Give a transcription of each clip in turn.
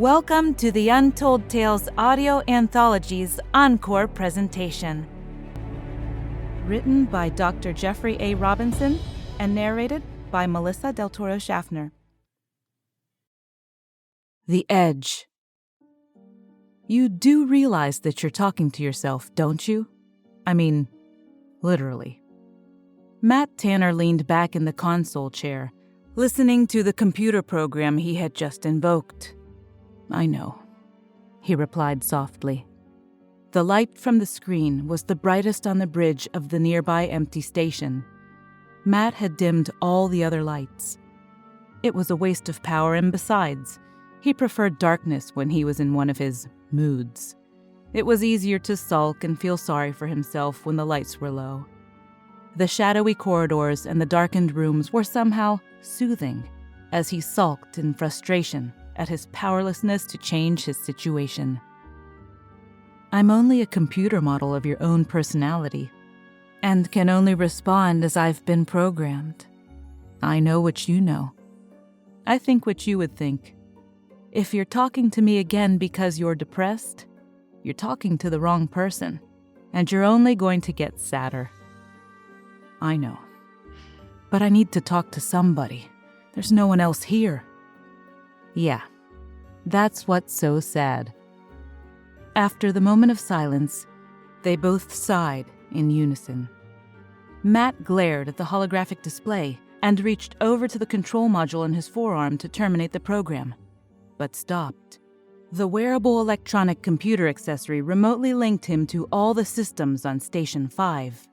Welcome to the Untold Tales Audio Anthology's Encore presentation. Written by Dr. Jeffrey A. Robinson and narrated by Melissa Del Toro Schaffner. The Edge. You do realize that you're talking to yourself, don't you? I mean, literally. Matt Tanner leaned back in the console chair, listening to the computer program he had just invoked. I know, he replied softly. The light from the screen was the brightest on the bridge of the nearby empty station. Matt had dimmed all the other lights. It was a waste of power, and besides, he preferred darkness when he was in one of his moods. It was easier to sulk and feel sorry for himself when the lights were low. The shadowy corridors and the darkened rooms were somehow soothing as he sulked in frustration at his powerlessness to change his situation. I'm only a computer model of your own personality, and can only respond as I've been programmed. I know what you know. I think what you would think. If you're talking to me again because you're depressed, you're talking to the wrong person, and you're only going to get sadder. I know. But I need to talk to somebody. There's no one else here. Yeah, that's what's so sad. After the moment of silence, they both sighed in unison. Matt glared at the holographic display and reached over to the control module in his forearm to terminate the program, but stopped. The wearable electronic computer accessory remotely linked him to all the systems on Station 5.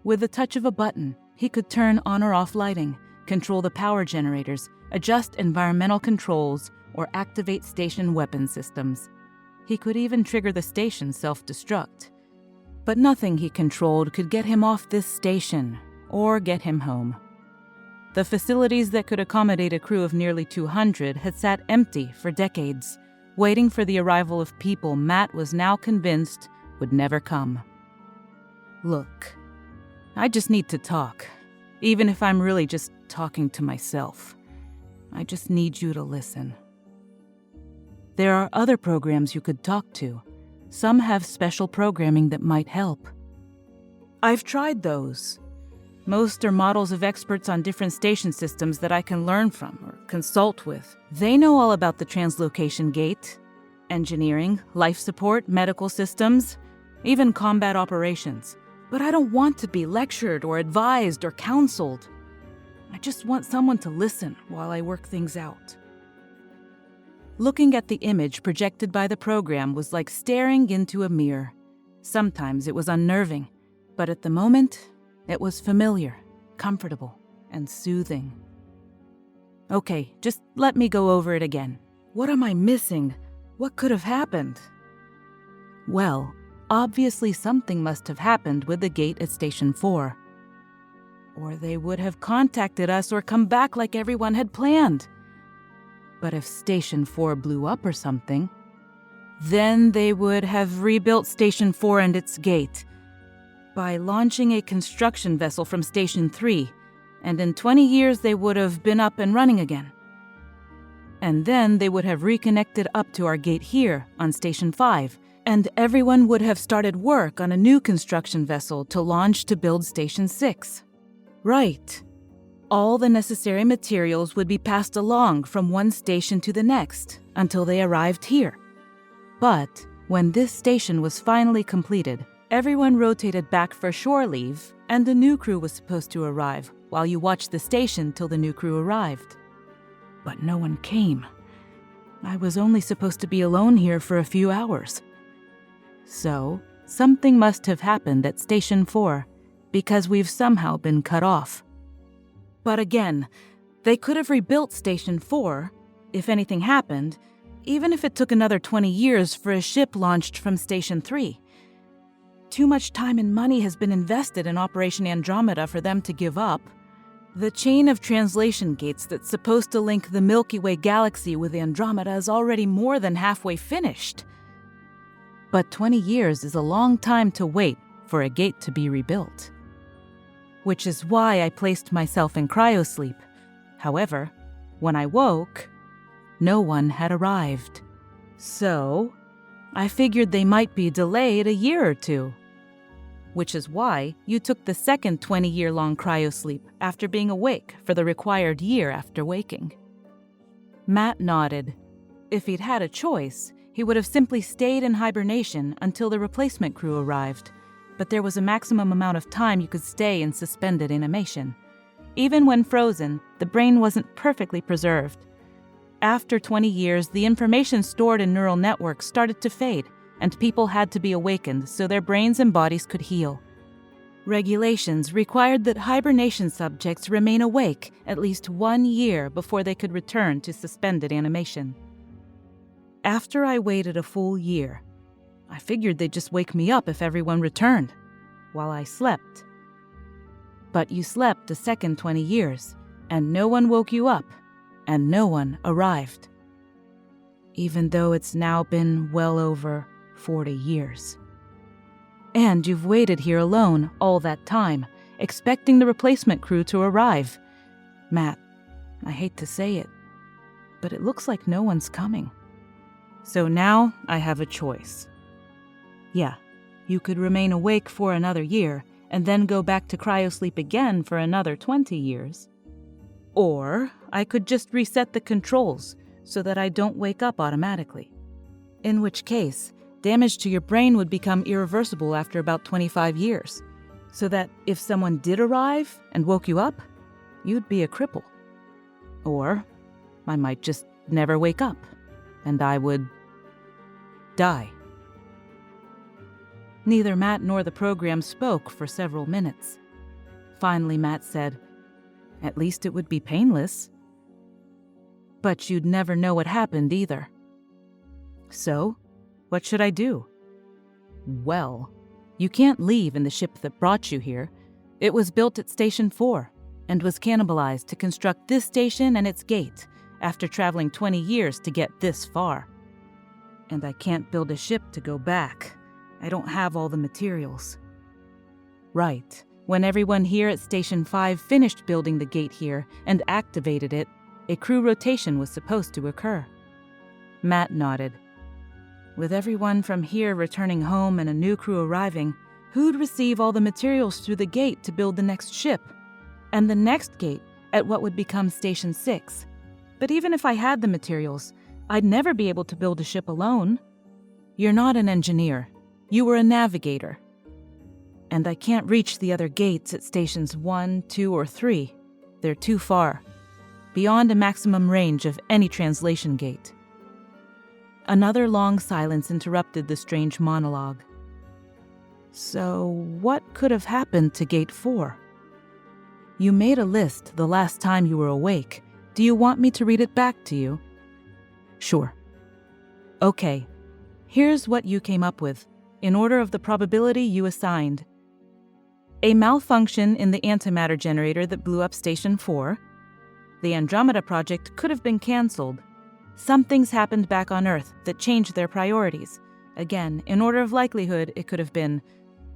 With the touch of a button, he could turn on or off lighting, control the power generators, adjust environmental controls, or activate station weapon systems. He could even trigger the station's self-destruct. But nothing he controlled could get him off this station or get him home. The facilities that could accommodate a crew of nearly 200 had sat empty for decades, waiting for the arrival of people Matt was now convinced would never come. Look, I just need to talk, even if I'm really just talking to myself. I just need you to listen. There are other programs you could talk to. Some have special programming that might help. I've tried those. Most are models of experts on different station systems that I can learn from or consult with. They know all about the translocation gate, engineering, life support, medical systems, even combat operations. But I don't want to be lectured or advised or counseled. I just want someone to listen while I work things out. Looking at the image projected by the program was like staring into a mirror. Sometimes it was unnerving, but at the moment, it was familiar, comfortable, and soothing. Okay, just let me go over it again. What am I missing? What could have happened? Well, obviously something must have happened with the gate at Station 4. Or they would have contacted us or come back like everyone had planned. But if Station 4 blew up or something, then they would have rebuilt Station 4 and its gate by launching a construction vessel from Station 3, and in 20 years they would have been up and running again. And then they would have reconnected up to our gate here on Station 5, and everyone would have started work on a new construction vessel to launch to build Station 6. Right. All the necessary materials would be passed along from one station to the next until they arrived here. But when this station was finally completed, everyone rotated back for shore leave, and a new crew was supposed to arrive while you watched the station till the new crew arrived. But no one came. I was only supposed to be alone here for a few hours. So, something must have happened at Station 4, because we've somehow been cut off. But again, they could have rebuilt Station 4, if anything happened, even if it took another 20 years for a ship launched from Station 3. Too much time and money has been invested in Operation Andromeda for them to give up. The chain of translation gates that's supposed to link the Milky Way galaxy with Andromeda is already more than halfway finished. But 20 years is a long time to wait for a gate to be rebuilt. Which is why I placed myself in cryosleep. However, when I woke, no one had arrived. So, I figured they might be delayed a year or two. Which is why you took the second 20-year-long cryosleep after being awake for the required year after waking. Matt nodded. If he'd had a choice, he would have simply stayed in hibernation until the replacement crew arrived, but there was a maximum amount of time you could stay in suspended animation. Even when frozen, the brain wasn't perfectly preserved. After 20 years, the information stored in neural networks started to fade, and people had to be awakened so their brains and bodies could heal. Regulations required that hibernation subjects remain awake at least 1 year before they could return to suspended animation. After I waited a full year, I figured they'd just wake me up if everyone returned, while I slept. But you slept a second 20 years, and no one woke you up, and no one arrived. Even though it's now been well over 40 years. And you've waited here alone all that time, expecting the replacement crew to arrive. Matt, I hate to say it, but it looks like no one's coming. So now I have a choice. Yeah, you could remain awake for another year and then go back to cryosleep again for another 20 years. Or I could just reset the controls so that I don't wake up automatically. In which case, damage to your brain would become irreversible after about 25 years, so that if someone did arrive and woke you up, you'd be a cripple. Or I might just never wake up, and I would die. Neither Matt nor the program spoke for several minutes. Finally, Matt said, "At least it would be painless. But you'd never know what happened either. So, what should I do?" Well, you can't leave in the ship that brought you here. It was built at Station 4 and was cannibalized to construct this station and its gate after traveling 20 years to get this far. And I can't build a ship to go back. I don't have all the materials. Right. When everyone here at Station 5 finished building the gate here and activated it, a crew rotation was supposed to occur. Matt nodded. With everyone from here returning home and a new crew arriving, who'd receive all the materials through the gate to build the next ship? And the next gate at what would become Station 6. But even if I had the materials, I'd never be able to build a ship alone. You're not an engineer. You were a navigator. And I can't reach the other gates at Stations 1, 2, or 3. They're too far, beyond a maximum range of any translation gate. Another long silence interrupted the strange monologue. So, what could have happened to Gate 4? You made a list the last time you were awake. Do you want me to read it back to you? Sure. Okay, here's what you came up with, in order of the probability you assigned. A malfunction in the antimatter generator that blew up Station 4. The Andromeda project could have been cancelled. Something's happened back on Earth that changed their priorities. Again, in order of likelihood, it could have been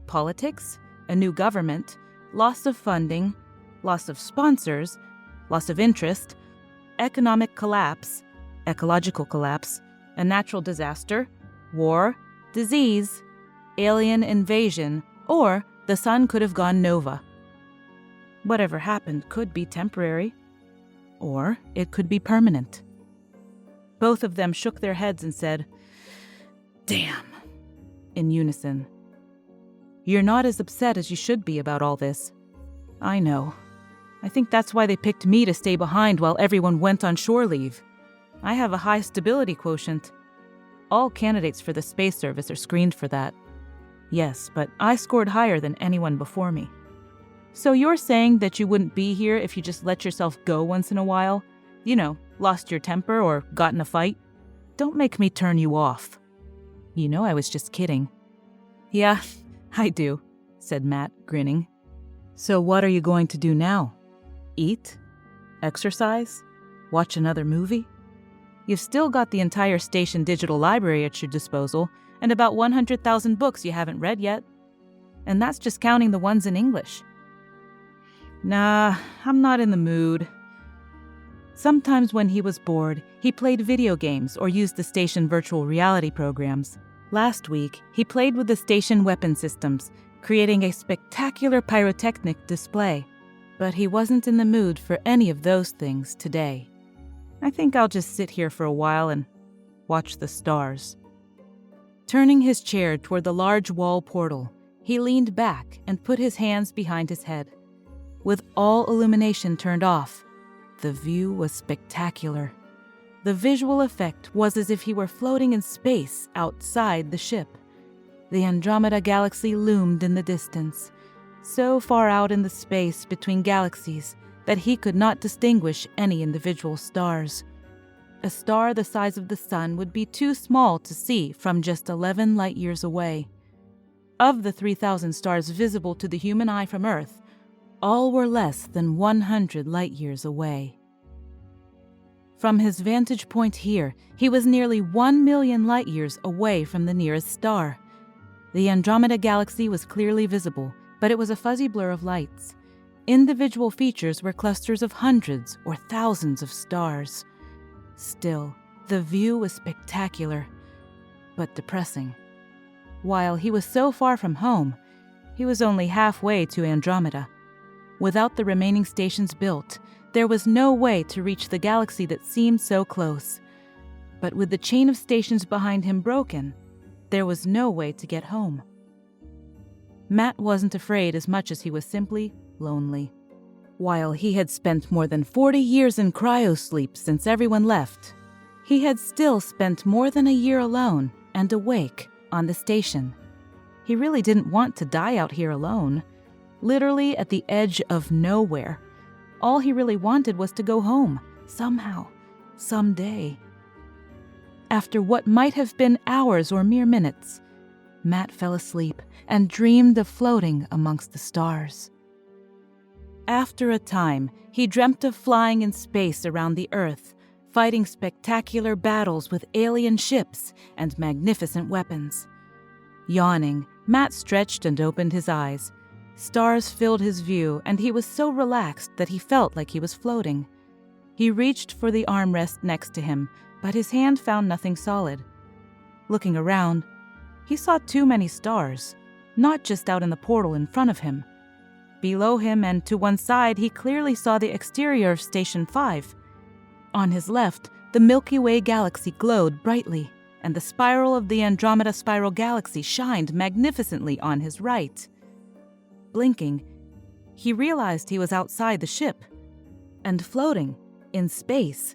politics, a new government, loss of funding, loss of sponsors, loss of interest, economic collapse, ecological collapse, a natural disaster, war, disease, alien invasion, or the sun could have gone nova. Whatever happened could be temporary, or it could be permanent. Both of them shook their heads and said, "Damn," in unison. You're not as upset as you should be about all this. I know. I think that's why they picked me to stay behind while everyone went on shore leave. I have a high stability quotient. All candidates for the space service are screened for that. Yes, but I scored higher than anyone before me. So you're saying that you wouldn't be here if you just let yourself go once in a while? You know, lost your temper or got in a fight? Don't make me turn you off. You know I was just kidding. Yeah, I do, said Matt, grinning. So what are you going to do now? Eat? Exercise? Watch another movie? You've still got the entire station digital library at your disposal and about 100,000 books you haven't read yet. And that's just counting the ones in English. Nah, I'm not in the mood. Sometimes when he was bored, he played video games or used the station virtual reality programs. Last week, he played with the station weapon systems, creating a spectacular pyrotechnic display. But he wasn't in the mood for any of those things today. I think I'll just sit here for a while and watch the stars. Turning his chair toward the large wall portal, he leaned back and put his hands behind his head. With all illumination turned off, the view was spectacular. The visual effect was as if he were floating in space outside the ship. The Andromeda Galaxy loomed in the distance, so far out in the space between galaxies that he could not distinguish any individual stars. A star the size of the sun would be too small to see from just 11 light-years away. Of the 3,000 stars visible to the human eye from Earth, all were less than 100 light-years away. From his vantage point here, he was nearly 1 million light-years away from the nearest star. The Andromeda Galaxy was clearly visible, but it was a fuzzy blur of lights. Individual features were clusters of hundreds or thousands of stars. Still, the view was spectacular, but depressing. While he was so far from home, he was only halfway to Andromeda. Without the remaining stations built, there was no way to reach the galaxy that seemed so close. But with the chain of stations behind him broken, there was no way to get home. Matt wasn't afraid as much as he was simply lonely. While he had spent more than 40 years in cryosleep since everyone left, he had still spent more than a year alone and awake on the station. He really didn't want to die out here alone, literally at the edge of nowhere. All he really wanted was to go home, somehow, someday. After what might have been hours or mere minutes, Matt fell asleep and dreamed of floating amongst the stars. After a time, he dreamt of flying in space around the Earth, fighting spectacular battles with alien ships and magnificent weapons. Yawning, Matt stretched and opened his eyes. Stars filled his view, and he was so relaxed that he felt like he was floating. He reached for the armrest next to him, but his hand found nothing solid. Looking around, he saw too many stars, not just out in the portal in front of him. Below him and to one side, he clearly saw the exterior of Station 5. On his left, the Milky Way galaxy glowed brightly, and the spiral of the Andromeda Spiral Galaxy shined magnificently on his right. Blinking, he realized he was outside the ship and floating in space.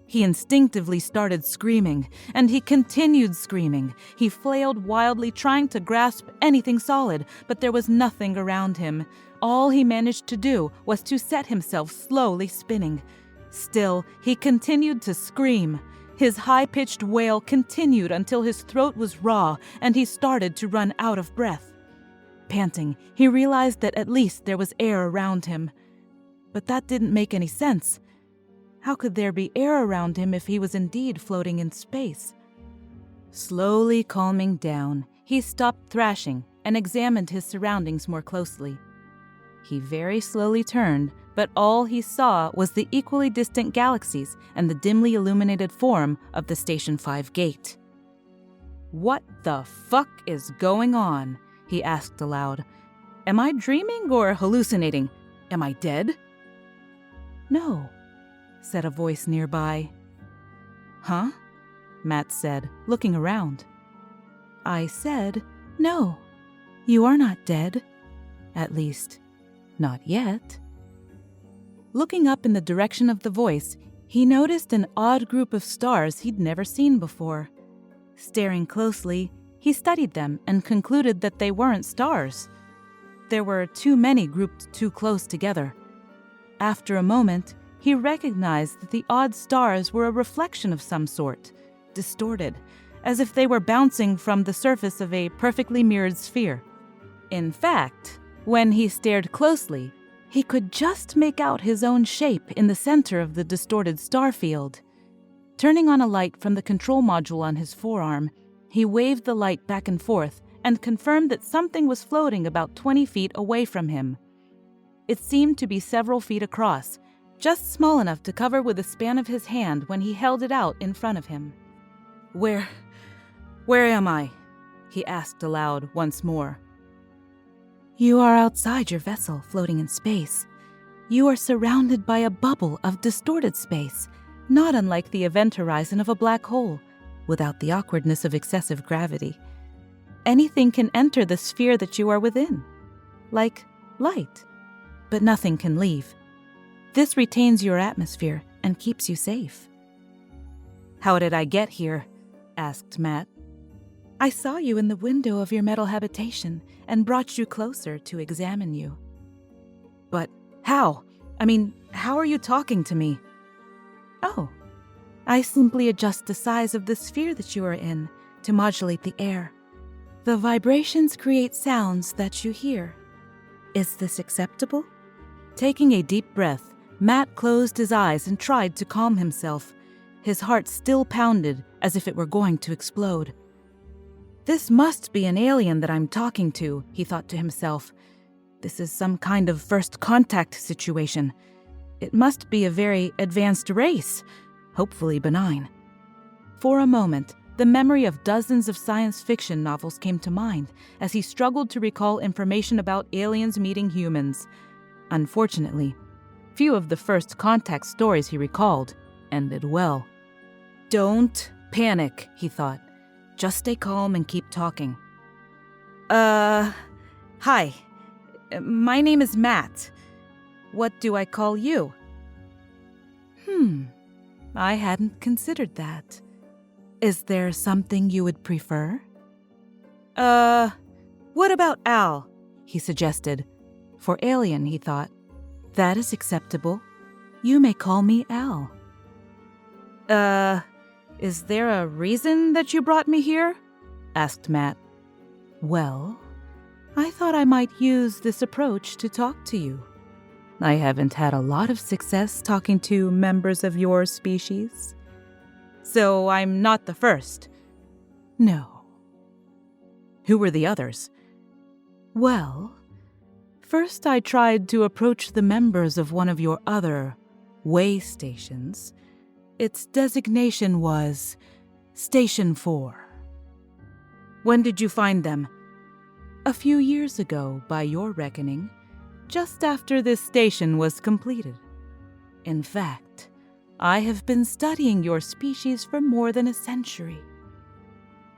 He instinctively started screaming, and he continued screaming. He flailed wildly, trying to grasp anything solid, but there was nothing around him. All he managed to do was to set himself slowly spinning. Still, he continued to scream. His high-pitched wail continued until his throat was raw, and he started to run out of breath. Panting, he realized that at least there was air around him. But that didn't make any sense. How could there be air around him if he was indeed floating in space? Slowly calming down, he stopped thrashing and examined his surroundings more closely. He very slowly turned, but all he saw was the equally distant galaxies and the dimly illuminated form of the Station 5 gate. "What the fuck is going on?" he asked aloud. "Am I dreaming or hallucinating? Am I dead?" "No," said a voice nearby. "Huh?" Matt said, looking around. "I said, no, you are not dead. At least, not yet." Looking up in the direction of the voice, he noticed an odd group of stars he'd never seen before. Staring closely, he studied them and concluded that they weren't stars. There were too many grouped too close together. After a moment, he recognized that the odd stars were a reflection of some sort, distorted, as if they were bouncing from the surface of a perfectly mirrored sphere. In fact, when he stared closely, he could just make out his own shape in the center of the distorted star field. Turning on a light from the control module on his forearm, he waved the light back and forth and confirmed that something was floating about 20 feet away from him. It seemed to be several feet across, just small enough to cover with the span of his hand when he held it out in front of him. Where am I?" he asked aloud once more. "You are outside your vessel, floating in space. You are surrounded by a bubble of distorted space, not unlike the event horizon of a black hole, without the awkwardness of excessive gravity. Anything can enter the sphere that you are within, like light, but nothing can leave. This retains your atmosphere and keeps you safe." "How did I get here?" asked Matt. "I saw you in the window of your metal habitation and brought you closer to examine you." "But how? How are you talking to me?" "Oh, I simply adjust the size of the sphere that you are in to modulate the air. The vibrations create sounds that you hear. Is this acceptable?" Taking a deep breath, Matt closed his eyes and tried to calm himself. His heart still pounded as if it were going to explode. "This must be an alien that I'm talking to," he thought to himself. "This is some kind of first contact situation. It must be a very advanced race, hopefully benign." For a moment, the memory of dozens of science fiction novels came to mind as he struggled to recall information about aliens meeting humans. Unfortunately, few of the first contact stories he recalled ended well. "Don't panic," he thought. "Just stay calm and keep talking." Hi. My name is Matt. What do I call you?" I hadn't considered that. Is there something you would prefer?" What about Al?" he suggested. For alien, he thought. "That is acceptable. You may call me Al." Is there a reason that you brought me here?" asked Matt. "Well, I thought I might use this approach to talk to you. I haven't had a lot of success talking to members of your species." "So I'm not the first?" "No." "Who were the others?" "Well, first I tried to approach the members of one of your other way stations. Its designation was Station 4. "When did you find them?" "A few years ago, by your reckoning, just after this station was completed. In fact, I have been studying your species for more than a century.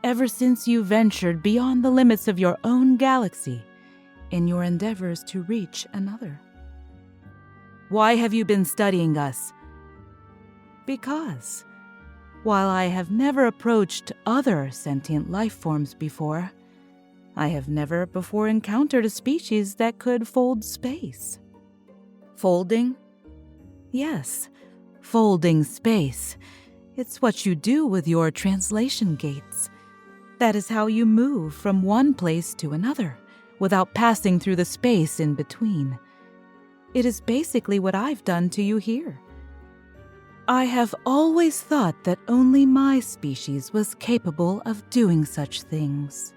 Ever since you ventured beyond the limits of your own galaxy in your endeavors to reach another." "Why have you been studying us?" "Because, while I have never approached other sentient life forms before, I have never before encountered a species that could fold space." "Folding?" "Yes, folding space. It's what you do with your translation gates. That is how you move from one place to another, without passing through the space in between. It is basically what I've done to you here. I have always thought that only my species was capable of doing such things.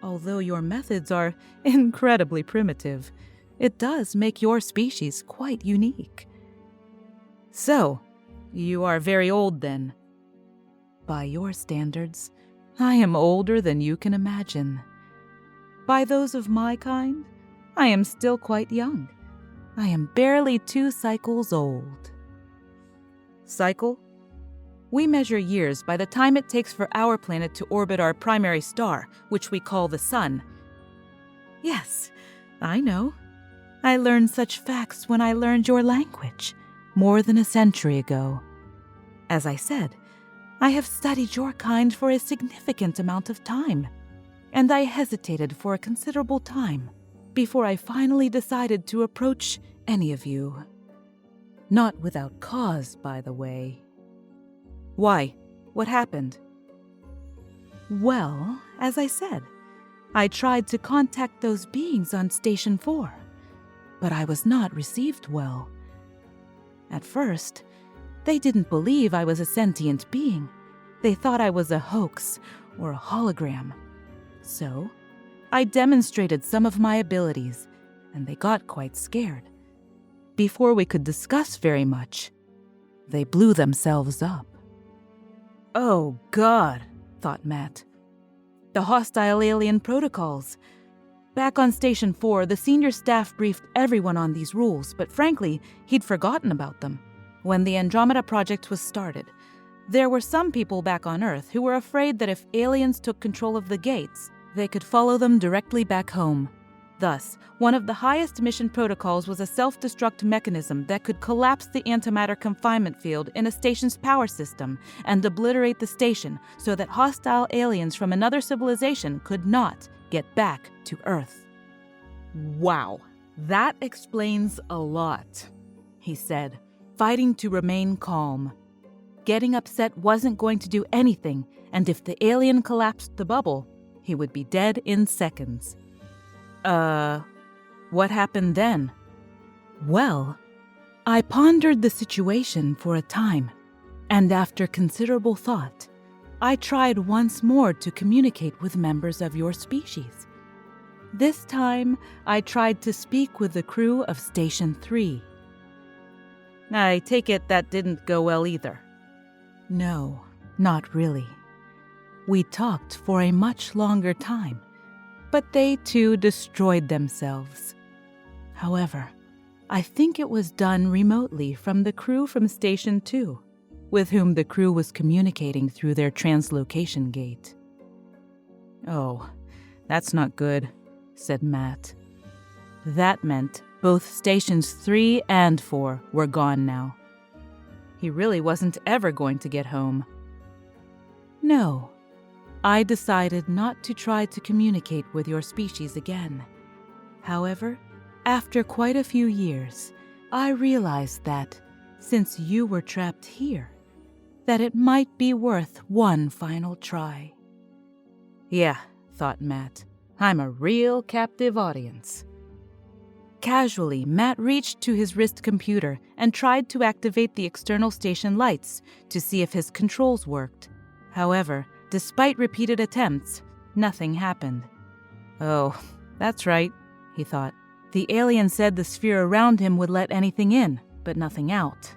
Although your methods are incredibly primitive, it does make your species quite unique." "So, you are very old then?" "By your standards, I am older than you can imagine. By those of my kind, I am still quite young. I am barely 2 cycles old." "Cycle?" "We measure years by the time it takes for our planet to orbit our primary star, which we call the Sun." "Yes, I know. I learned such facts when I learned your language, more than a century ago. As I said, I have studied your kind for a significant amount of time, and I hesitated for a considerable time before I finally decided to approach any of you. Not without cause, by the way." "Why? What happened?" "Well, as I said, I tried to contact those beings on Station 4, but I was not received well. At first, they didn't believe I was a sentient being. They thought I was a hoax or a hologram. So, I demonstrated some of my abilities, and they got quite scared. before we could discuss very much, they blew themselves up. Oh, God, thought Matt. The hostile alien protocols. Back on Station 4, the senior staff briefed everyone on these rules, but frankly, he'd forgotten about them. When the Andromeda Project was started, there were some people back on Earth who were afraid that if aliens took control of the gates, they could follow them directly back home. Thus, one of the highest mission protocols was a self-destruct mechanism that could collapse the antimatter confinement field in a station's power system and obliterate the station so that hostile aliens from another civilization could not get back to Earth. Wow, that explains a lot, he said, fighting to remain calm. Getting upset wasn't going to do anything, and if the alien collapsed the bubble, he would be dead in seconds. What happened then? Well, I pondered the situation for a time, and after considerable thought, I tried once more to communicate with members of your species. This time, I tried to speak with the crew of Station 3. I take it that didn't go well either. No, not really. We talked for a much longer time, but they too destroyed themselves. However, I think it was done remotely from the crew from Station 2, with whom the crew was communicating through their translocation gate. Oh, that's not good, said Matt. That meant both Stations 3 and 4 were gone now. He really wasn't ever going to get home. No, I decided not to try to communicate with your species again. However, after quite a few years, I realized that, since you were trapped here, that it might be worth one final try. Yeah, thought Matt, I'm a real captive audience. Casually, Matt reached to his wrist computer and tried to activate the external station lights to see if his controls worked. However, despite repeated attempts, nothing happened. Oh, that's right, he thought. The alien said the sphere around him would let anything in, but nothing out.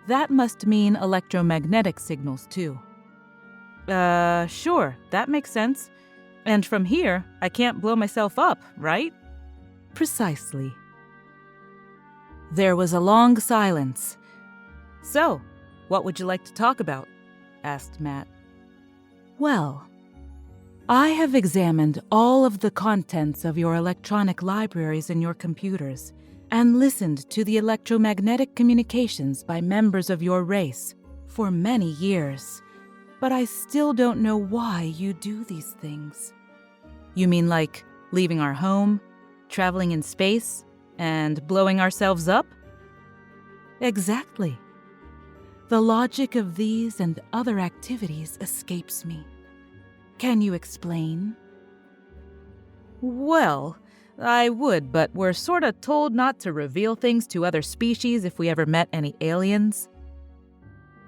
That must mean electromagnetic signals, too. Sure, that makes sense. And from here, I can't blow myself up, right? Precisely. There was a long silence. So, what would you like to talk about? Asked Matt. Well, I have examined all of the contents of your electronic libraries in your computers and listened to the electromagnetic communications by members of your race for many years, but I still don't know why you do these things. You mean like leaving our home, traveling in space, and blowing ourselves up? Exactly. The logic of these and other activities escapes me. Can you explain? Well, I would, but we're sorta told not to reveal things to other species if we ever met any aliens.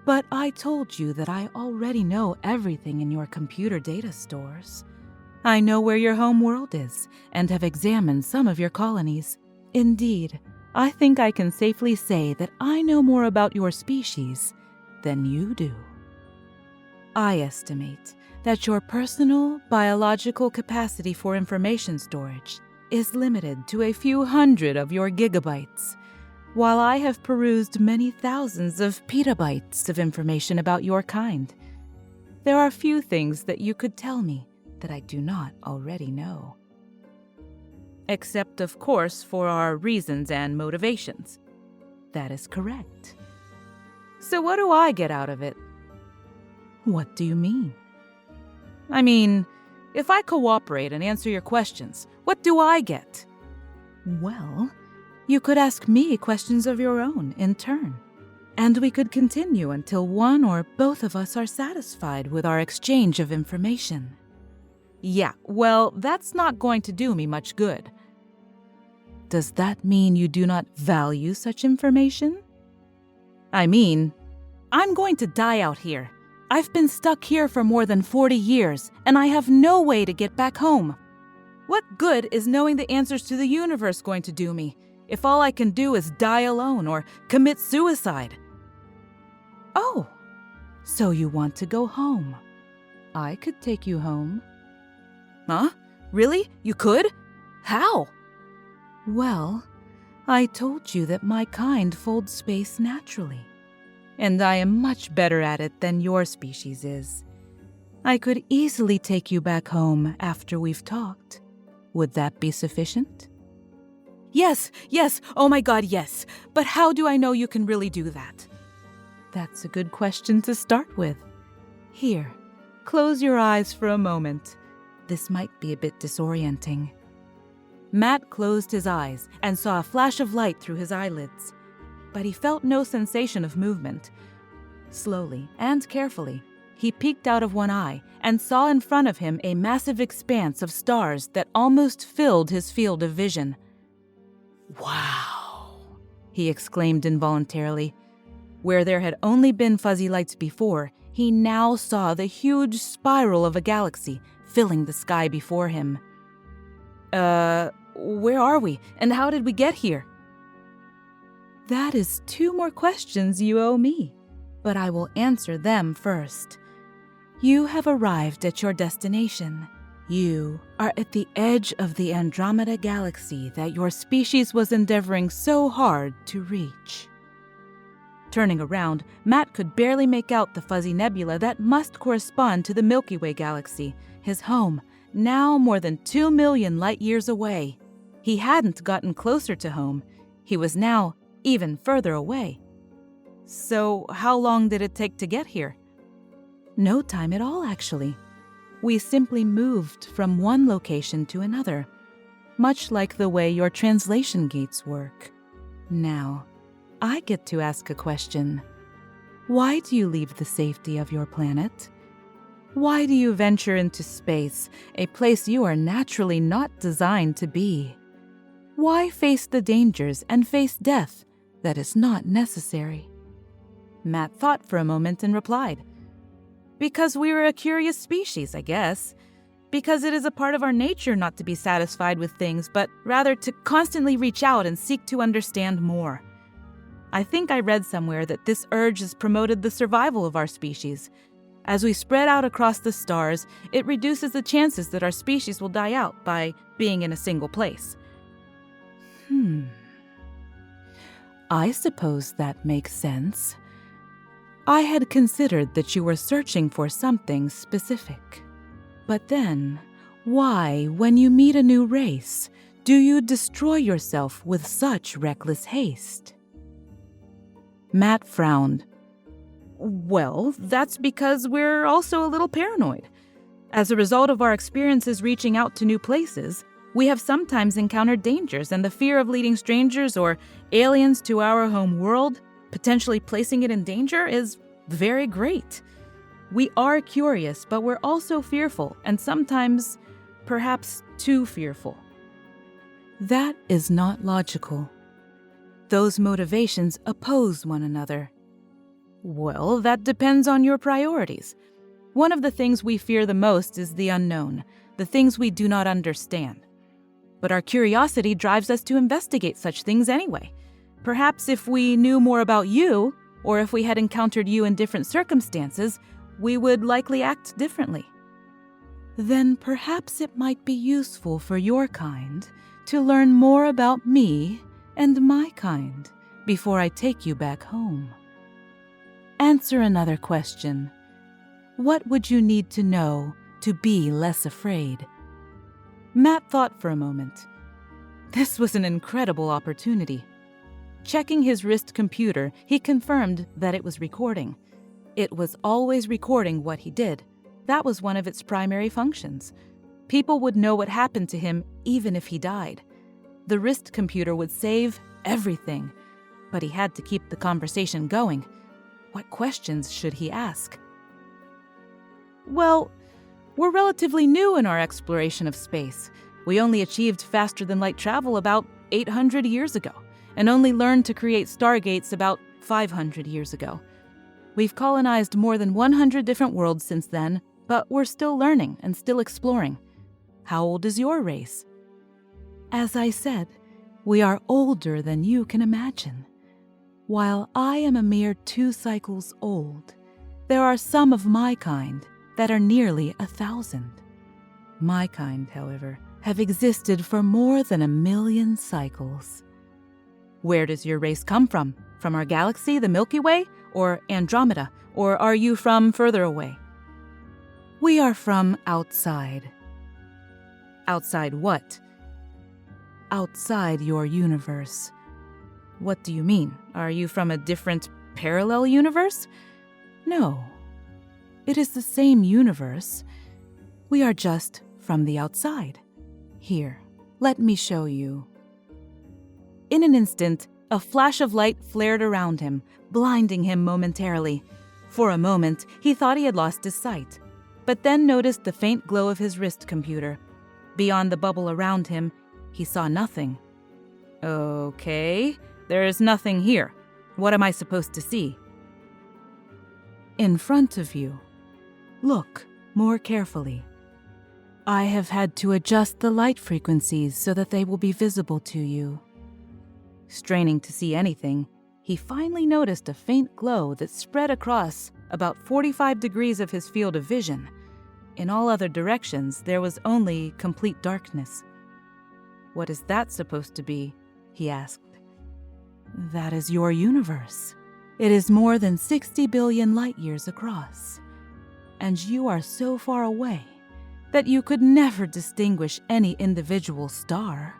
But I told you that I already know everything in your computer data stores. I know where your home world is and have examined some of your colonies. Indeed, I think I can safely say that I know more about your species than you do. I estimate that your personal biological capacity for information storage is limited to a few hundred of your gigabytes, while I have perused many thousands of petabytes of information about your kind. There are few things that you could tell me that I do not already know. Except, of course, for our reasons and motivations. That is correct. So what do I get out of it? What do you mean? I mean, if I cooperate and answer your questions, what do I get? Well, you could ask me questions of your own in turn, and we could continue until one or both of us are satisfied with our exchange of information. Yeah, well, that's not going to do me much good. Does that mean you do not value such information? I mean, I'm going to die out here. I've been stuck here for more than 40 years, and I have no way to get back home. What good is knowing the answers to the universe going to do me, if all I can do is die alone or commit suicide? Oh, so you want to go home. I could take you home. Huh? Really? You could? How? Well, I told you that my kind folds space naturally, and I am much better at it than your species is. I could easily take you back home after we've talked. Would that be sufficient? Yes, oh my God, yes. But how do I know you can really do that? That's a good question to start with. Here, close your eyes for a moment. This might be a bit disorienting. Matt closed his eyes and saw a flash of light through his eyelids, but he felt no sensation of movement. Slowly and carefully, he peeked out of one eye and saw in front of him a massive expanse of stars that almost filled his field of vision. Wow, he exclaimed involuntarily. Where there had only been fuzzy lights before, he now saw the huge spiral of a galaxy filling the sky before him. Where are we, and how did we get here? That is 2 more questions you owe me, but I will answer them first. You have arrived at your destination. You are at the edge of the Andromeda Galaxy that your species was endeavoring so hard to reach. Turning around, Matt could barely make out the fuzzy nebula that must correspond to the Milky Way galaxy, his home, now more than 2 million light-years away. He hadn't gotten closer to home. He was now even further away. So how long did it take to get here? No time at all, actually. We simply moved from one location to another, much like the way your translation gates work. Now, I get to ask a question. Why do you leave the safety of your planet? Why do you venture into space, a place you are naturally not designed to be? Why face the dangers and face death that is not necessary? Matt thought for a moment and replied, Because we are a curious species, I guess. Because it is a part of our nature not to be satisfied with things, but rather to constantly reach out and seek to understand more. I think I read somewhere that this urge has promoted the survival of our species. As we spread out across the stars, it reduces the chances that our species will die out by being in a single place. I suppose that makes sense. I had considered that you were searching for something specific. But then, why, when you meet a new race, do you destroy yourself with such reckless haste? Matt frowned. Well, that's because we're also a little paranoid. As a result of our experiences reaching out to new places, we have sometimes encountered dangers, and the fear of leading strangers or aliens to our home world, potentially placing it in danger, is very great. We are curious, but we're also fearful, and sometimes, perhaps too fearful. That is not logical. Those motivations oppose one another. Well, that depends on your priorities. One of the things we fear the most is the unknown, the things we do not understand. But our curiosity drives us to investigate such things anyway. Perhaps if we knew more about you, or if we had encountered you in different circumstances, we would likely act differently. Then perhaps it might be useful for your kind to learn more about me and my kind before I take you back home. Answer another question. What would you need to know to be less afraid? Matt thought for a moment. This was an incredible opportunity. Checking his wrist computer, he confirmed that it was recording. It was always recording what he did. That was one of its primary functions. People would know what happened to him even if he died. The wrist computer would save everything, but he had to keep the conversation going. What questions should he ask? Well, we're relatively new in our exploration of space. We only achieved faster-than-light travel about 800 years ago, and only learned to create stargates about 500 years ago. We've colonized more than 100 different worlds since then, but we're still learning and still exploring. How old is your race? As I said, We are older than you can imagine. While I am a mere 2 cycles old, there are some of my kind that are nearly 1,000. My kind, however, have existed for more than 1,000,000 cycles. Where does your race come from? From our galaxy, the Milky Way, or Andromeda, or are you from further away? We are from outside. Outside what? Outside your universe. What do you mean? Are you from a different parallel universe? No. It is the same universe. We are just from the outside. Here, let me show you. In an instant, a flash of light flared around him, blinding him momentarily. For a moment, he thought he had lost his sight, but then noticed the faint glow of his wrist computer. Beyond the bubble around him, he saw nothing. Okay, there is nothing here. What am I supposed to see? In front of you. Look more carefully. I have had to adjust the light frequencies so that they will be visible to you. Straining to see anything, he finally noticed a faint glow that spread across about 45 degrees of his field of vision. In all other directions, there was only complete darkness. What is that supposed to be? He asked. That is your universe. It is more than 60 billion light years across. And you are so far away that you could never distinguish any individual star.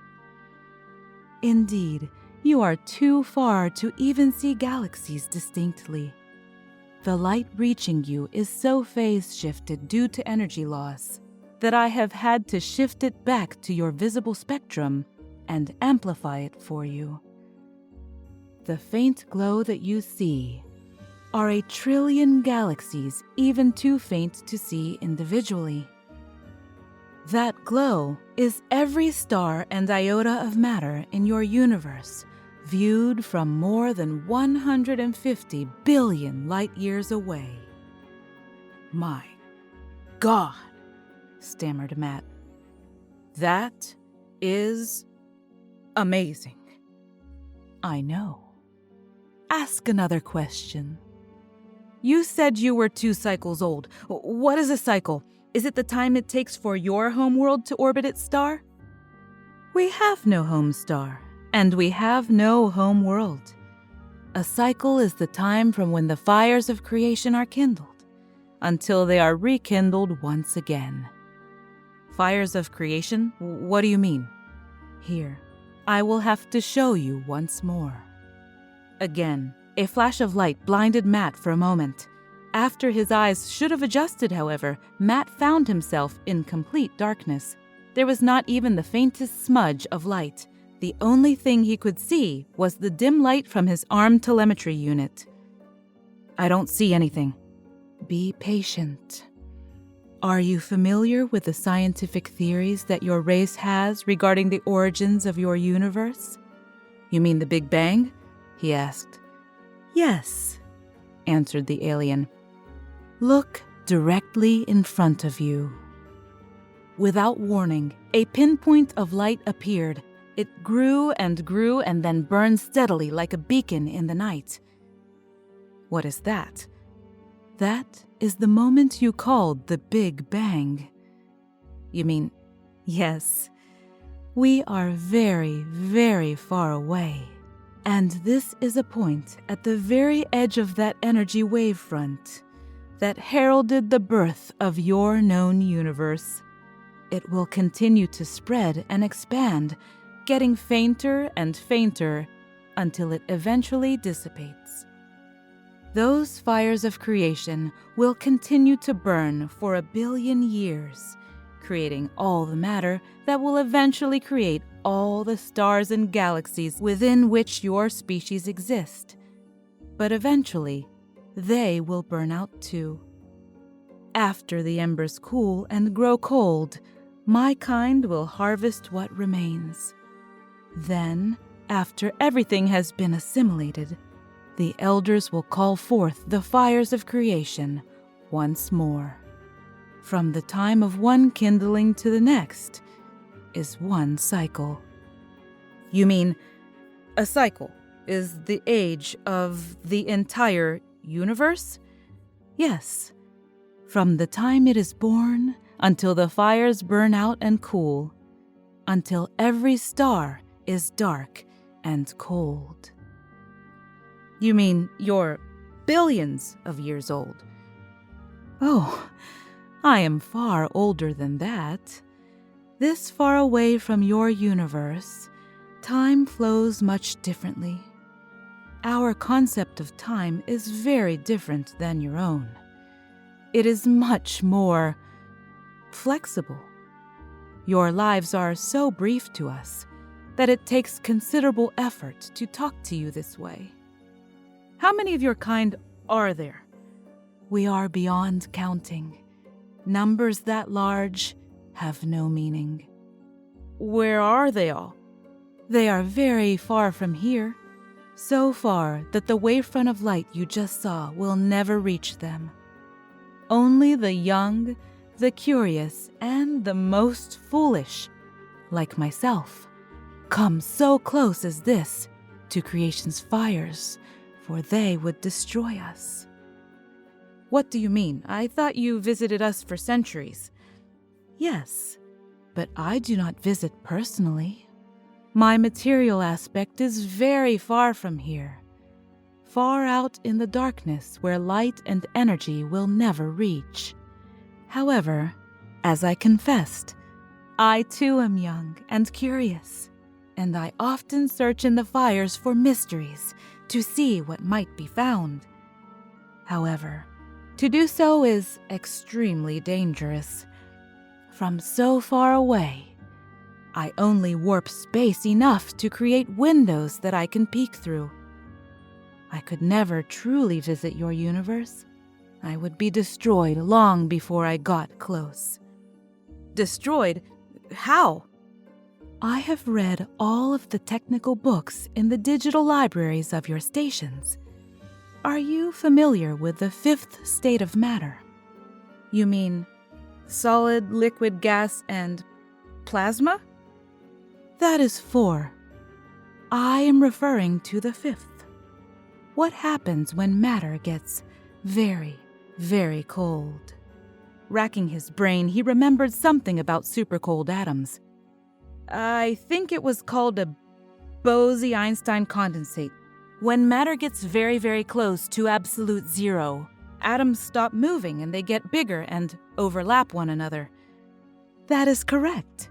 Indeed, you are too far to even see galaxies distinctly. The light reaching you is so phase-shifted due to energy loss that I have had to shift it back to your visible spectrum and amplify it for you. The faint glow that you see are 1 trillion galaxies even too faint to see individually. That glow is every star and iota of matter in your universe, viewed from more than 150 billion light years away. My God, stammered Matt. That is amazing. I know. Ask another question. You said you were 2 cycles old. What is a cycle? Is it the time it takes for your homeworld to orbit its star? We have no home star, and we have no home world. A cycle is the time from when the fires of creation are kindled, until they are rekindled once again. Fires of creation? What do you mean? Here, I will have to show you once more. Again, a flash of light blinded Matt for a moment. After his eyes should have adjusted, however, Matt found himself in complete darkness. There was not even the faintest smudge of light. The only thing he could see was the dim light from his arm telemetry unit. I don't see anything. Be patient. Are you familiar with the scientific theories that your race has regarding the origins of your universe? You mean the Big Bang? He asked. Yes, answered the alien. Look directly in front of you. Without warning, a pinpoint of light appeared. It grew and then burned steadily like a beacon in the night. What is that? That is the moment you called the Big Bang. You mean, yes, we are very, very far away. And this is a point at the very edge of that energy wavefront that heralded the birth of your known universe. It will continue to spread and expand, getting fainter and fainter until it eventually dissipates. Those fires of creation will continue to burn for 1 billion years, creating all the matter that will eventually create all the stars and galaxies within which your species exist. But eventually, they will burn out too. After the embers cool and grow cold, my kind will harvest what remains. Then, after everything has been assimilated, the elders will call forth the fires of creation once more. From the time of one kindling to the next is one cycle. You mean a cycle is the age of the entire universe? Yes. From the time it is born until the fires burn out and cool, until every star is dark and cold. You mean you're billions of years old? Oh, I am far older than that. This far away from your universe, time flows much differently. Our concept of time is very different than your own. It is much more flexible. Your lives are so brief to us that it takes considerable effort to talk to you this way. How many of your kind are there? We are beyond counting. Numbers that large have no meaning. Where are they all? They are very far from here. So far that the wavefront of light you just saw will never reach them. Only the young, the curious, and the most foolish, like myself, come so close as this to creation's fires, for they would destroy us. What do you mean? I thought you visited us for centuries. Yes, but I do not visit personally. My material aspect is very far from here, far out in the darkness where light and energy will never reach. However, as I confessed, I too am young and curious, and I often search in the fires for mysteries to see what might be found. However, to do so is extremely dangerous. From so far away, I only warp space enough to create windows that I can peek through. I could never truly visit your universe. I would be destroyed long before I got close. Destroyed? How? I have read all of the technical books in the digital libraries of your stations. Are you familiar with the fifth state of matter? You mean solid, liquid, gas, and plasma? That is 4. I am referring to the 5th. What happens when matter gets very, very cold? Racking his brain, he remembered something about supercold atoms. I think it was called a Bose-Einstein condensate. When matter gets very, very close to absolute zero, atoms stop moving and they get bigger and overlap one another. That is correct.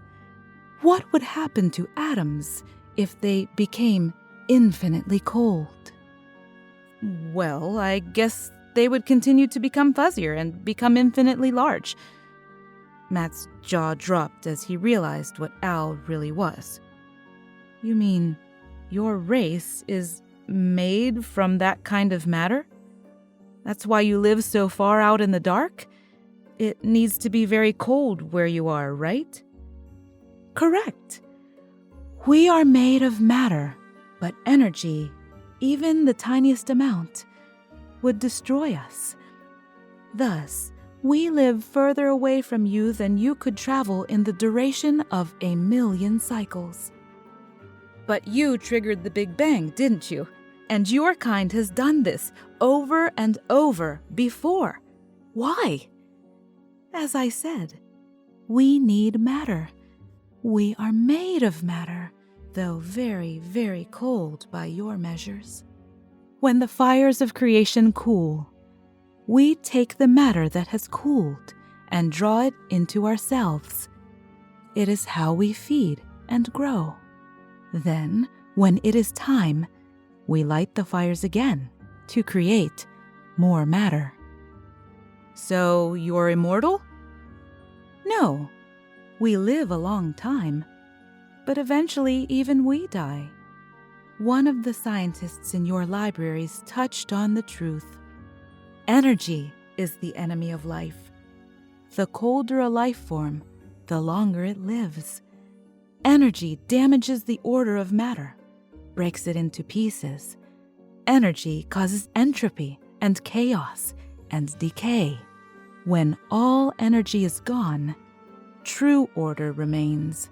What would happen to atoms if they became infinitely cold? Well, I guess they would continue to become fuzzier and become infinitely large. Matt's jaw dropped as he realized what Al really was. You mean your race is made from that kind of matter? That's why you live so far out in the dark? It needs to be very cold where you are, right? Correct. We are made of matter, but energy, even the tiniest amount, would destroy us. Thus, we live further away from you than you could travel in the duration of 1,000,000 cycles. But you triggered the Big Bang, didn't you? And your kind has done this over and over before. Why? As I said, we need matter. We are made of matter, though very, very cold by your measures. When the fires of creation cool, we take the matter that has cooled and draw it into ourselves. It is how we feed and grow. Then, when it is time, we light the fires again to create more matter. So you're immortal? No. We live a long time, but eventually even we die. One of the scientists in your libraries touched on the truth. Energy is the enemy of life. The colder a life form, the longer it lives. Energy damages the order of matter, breaks it into pieces. Energy causes entropy and chaos and decay. When all energy is gone, true order remains.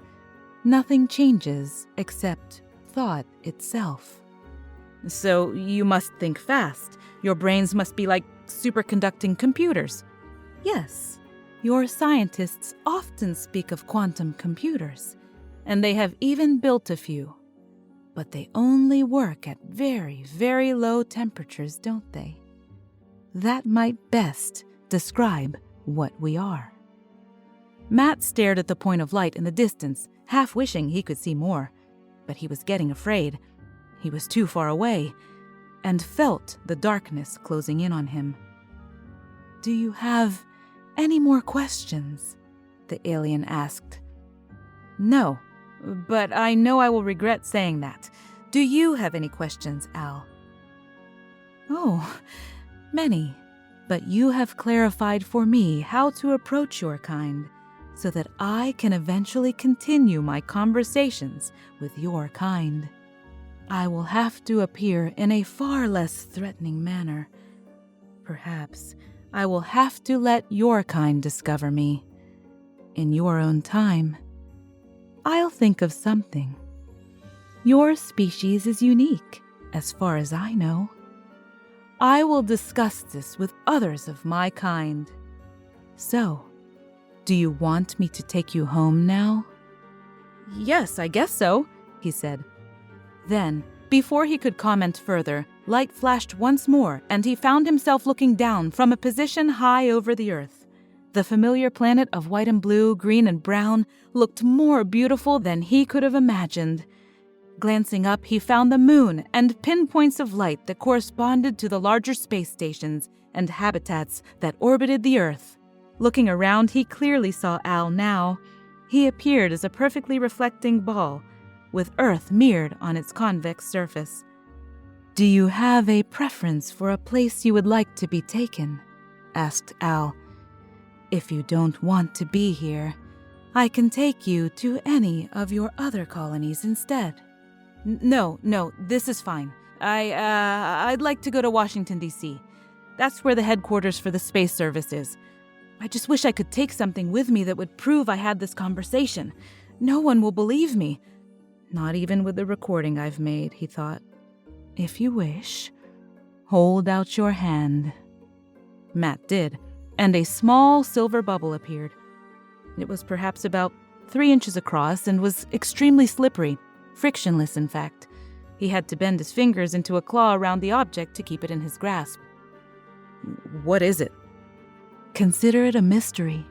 Nothing changes except thought itself. So you must think fast. Your brains must be like superconducting computers. Yes, your scientists often speak of quantum computers, and they have even built a few. But they only work at very, very low temperatures, don't they? That might best describe what we are. Matt stared at the point of light in the distance, half wishing he could see more, but he was getting afraid. He was too far away, and felt the darkness closing in on him. "Do you have any more questions?" the alien asked. "No, but I know I will regret saying that. Do you have any questions, Al?" "Oh, many, but you have clarified for me how to approach your kind, so that I can eventually continue my conversations with your kind. I will have to appear in a far less threatening manner. Perhaps I will have to let your kind discover me. In your own time, I'll think of something. Your species is unique, as far as I know. I will discuss this with others of my kind. So, do you want me to take you home now?" "Yes, I guess so," he said. Then, before he could comment further, light flashed once more, and he found himself looking down from a position high over the earth. The familiar planet of white and blue, green and brown, looked more beautiful than he could have imagined. Glancing up, he found the moon and pinpoints of light that corresponded to the larger space stations and habitats that orbited the Earth. Looking around, he clearly saw Al now. He appeared as a perfectly reflecting ball, with Earth mirrored on its convex surface. "Do you have a preference for a place you would like to be taken?" asked Al. "If you don't want to be here, I can take you to any of your other colonies instead." No, this is fine. I'd like to go to Washington, D.C. That's where the headquarters for the Space Service is. I just wish I could take something with me that would prove I had this conversation. No one will believe me. Not even with the recording I've made, he thought. "If you wish, hold out your hand." Matt did, and a small silver bubble appeared. It was perhaps about 3 inches across and was extremely slippery, frictionless in fact. He had to bend his fingers into a claw around the object to keep it in his grasp. "What is it?" "Consider it a mystery.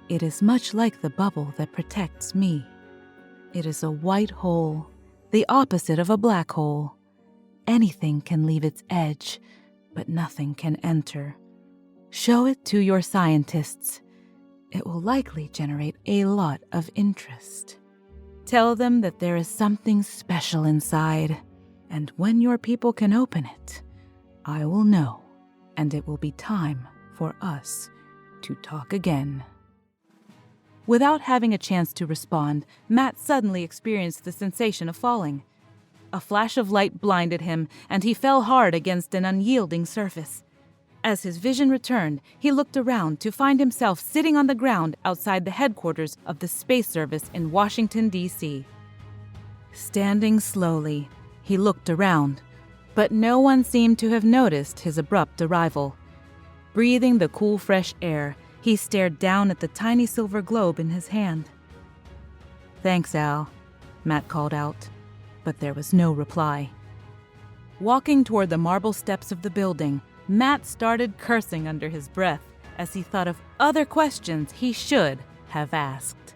It is much like the bubble that protects me. It is a white hole, the opposite of a black hole. Anything can leave its edge, but nothing can enter. Show it to your scientists. It will likely generate a lot of interest. Tell them that there is something special inside, and when your people can open it, I will know, and it will be time for us to talk again." Without having a chance to respond, Matt suddenly experienced the sensation of falling. A flash of light blinded him, and he fell hard against an unyielding surface. As his vision returned, he looked around to find himself sitting on the ground outside the headquarters of the Space Service in Washington, D.C. Standing slowly, he looked around, but no one seemed to have noticed his abrupt arrival. Breathing the cool, fresh air, he stared down at the tiny silver globe in his hand. "Thanks, Al," Matt called out, but there was no reply. Walking toward the marble steps of the building, Matt started cursing under his breath as he thought of other questions he should have asked.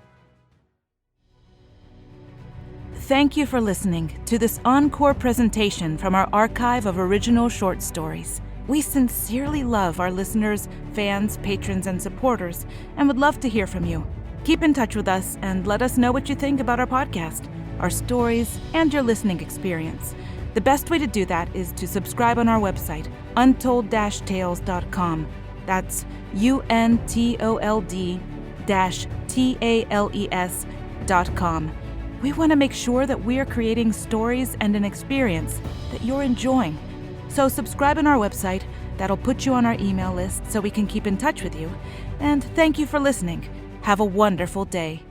Thank you for listening to this encore presentation from our archive of original short stories. We sincerely love our listeners, fans, patrons, and supporters, and would love to hear from you. Keep in touch with us and let us know what you think about our podcast, our stories, and your listening experience. The best way to do that is to subscribe on our website, untold-tales.com. That's untold-tales.com. We want to make sure that we are creating stories and an experience that you're enjoying. So subscribe on our website. That'll put you on our email list so we can keep in touch with you. And thank you for listening. Have a wonderful day.